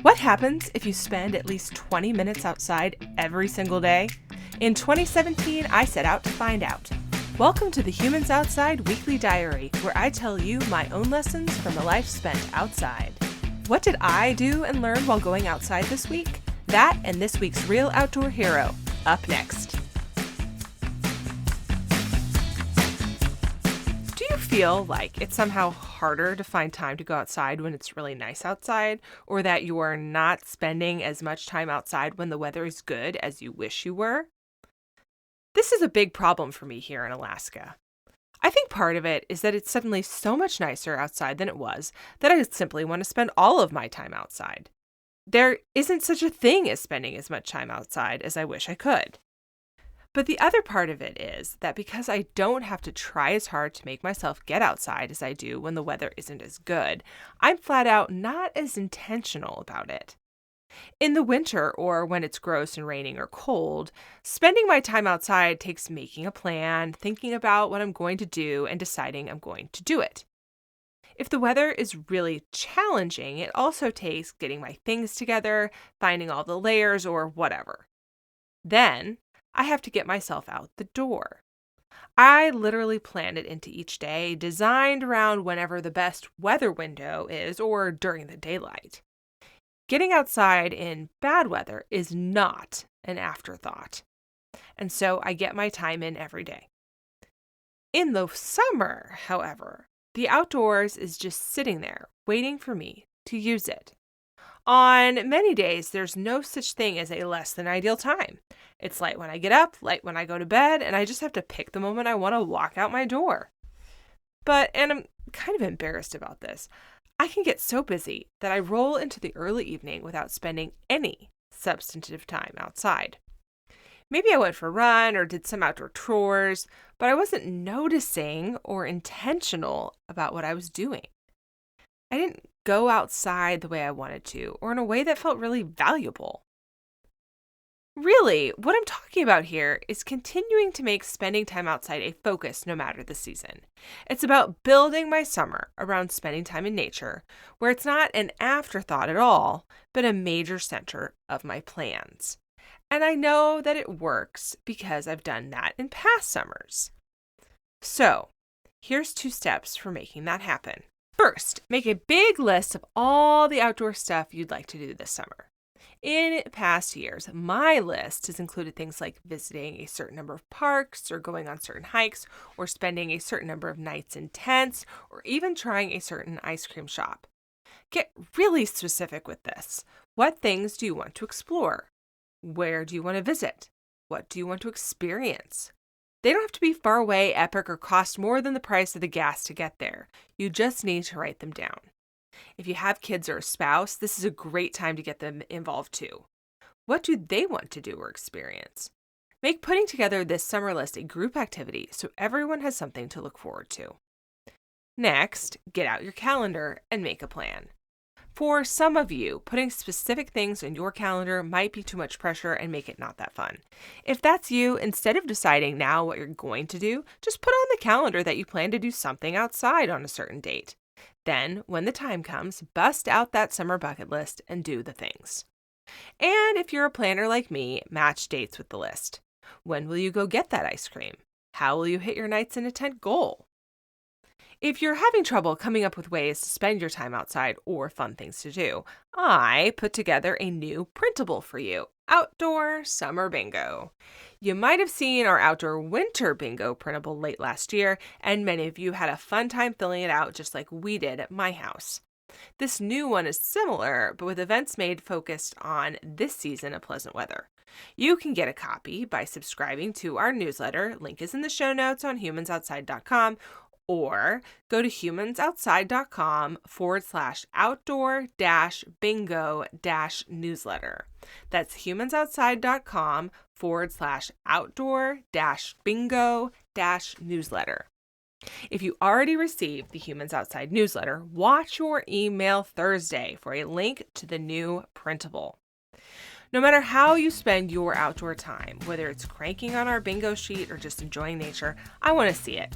What happens if you spend at least 20 minutes outside every single day? In 2017, I set out to find out. Welcome to the Humans Outside Weekly Diary, where I tell you my own lessons from a life spent outside. What did I do and learn while going outside this week? That and this week's Real Outdoor Hero, up next. Do you feel like it's somehow harder to find time to go outside when it's really nice outside, or that you are not spending as much time outside when the weather is good as you wish you were? This is a big problem for me here in Alaska. I think part of it is that it's suddenly so much nicer outside than it was that I simply want to spend all of my time outside. There isn't such a thing as spending as much time outside as I wish I could. But the other part of it is that because I don't have to try as hard to make myself get outside as I do when the weather isn't as good, I'm flat out not as intentional about it. In the winter, or when it's gross and raining or cold, spending my time outside takes making a plan, thinking about what I'm going to do, and deciding I'm going to do it. If the weather is really challenging, it also takes getting my things together, finding all the layers, or whatever. Then, I have to get myself out the door. I literally plan it into each day, designed around whenever the best weather window is or during the daylight. Getting outside in bad weather is not an afterthought, and so I get my time in every day. In the summer, however, the outdoors is just sitting there, waiting for me to use it. On many days, there's no such thing as a less than ideal time. It's light when I get up, light when I go to bed, and I just have to pick the moment I want to walk out my door. And I'm kind of embarrassed about this, I can get so busy that I roll into the early evening without spending any substantive time outside. Maybe I went for a run or did some outdoor chores, but I wasn't noticing or intentional about what I was doing. I didn't go outside the way I wanted to, or in a way that felt really valuable. Really, what I'm talking about here is continuing to make spending time outside a focus no matter the season. It's about building my summer around spending time in nature, where it's not an afterthought at all, but a major center of my plans. And I know that it works because I've done that in past summers. So, here's 2 steps for making that happen. First, make a big list of all the outdoor stuff you'd like to do this summer. In past years, my list has included things like visiting a certain number of parks, or going on certain hikes, or spending a certain number of nights in tents, or even trying a certain ice cream shop. Get really specific with this. What things do you want to explore? Where do you want to visit? What do you want to experience? They don't have to be far away, epic, or cost more than the price of the gas to get there. You just need to write them down. If you have kids or a spouse, this is a great time to get them involved too. What do they want to do or experience? Make putting together this summer list a group activity so everyone has something to look forward to. Next, get out your calendar and make a plan. For some of you, putting specific things in your calendar might be too much pressure and make it not that fun. If that's you, instead of deciding now what you're going to do, just put on the calendar that you plan to do something outside on a certain date. Then, when the time comes, bust out that summer bucket list and do the things. And if you're a planner like me, match dates with the list. When will you go get that ice cream? How will you hit your nights in a tent goal? If you're having trouble coming up with ways to spend your time outside or fun things to do, I put together a new printable for you, Outdoor Summer Bingo. You might have seen our Outdoor Winter Bingo printable late last year, and many of you had a fun time filling it out just like we did at my house. This new one is similar, but with events made focused on this season of pleasant weather. You can get a copy by subscribing to our newsletter, link is in the show notes on humansoutside.com, or go to humansoutside.com/outdoor-bingo-newsletter. That's humansoutside.com/outdoor-bingo-newsletter. If you already received the Humans Outside newsletter, watch your email Thursday for a link to the new printable. No matter how you spend your outdoor time, whether it's cranking on our bingo sheet or just enjoying nature, I want to see it.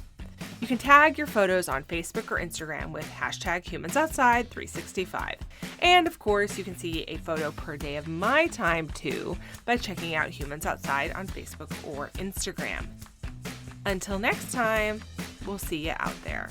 You can tag your photos on Facebook or Instagram with hashtag HumansOutside365. And of course, you can see a photo per day of my time too by checking out Humans Outside on Facebook or Instagram. Until next time, we'll see you out there.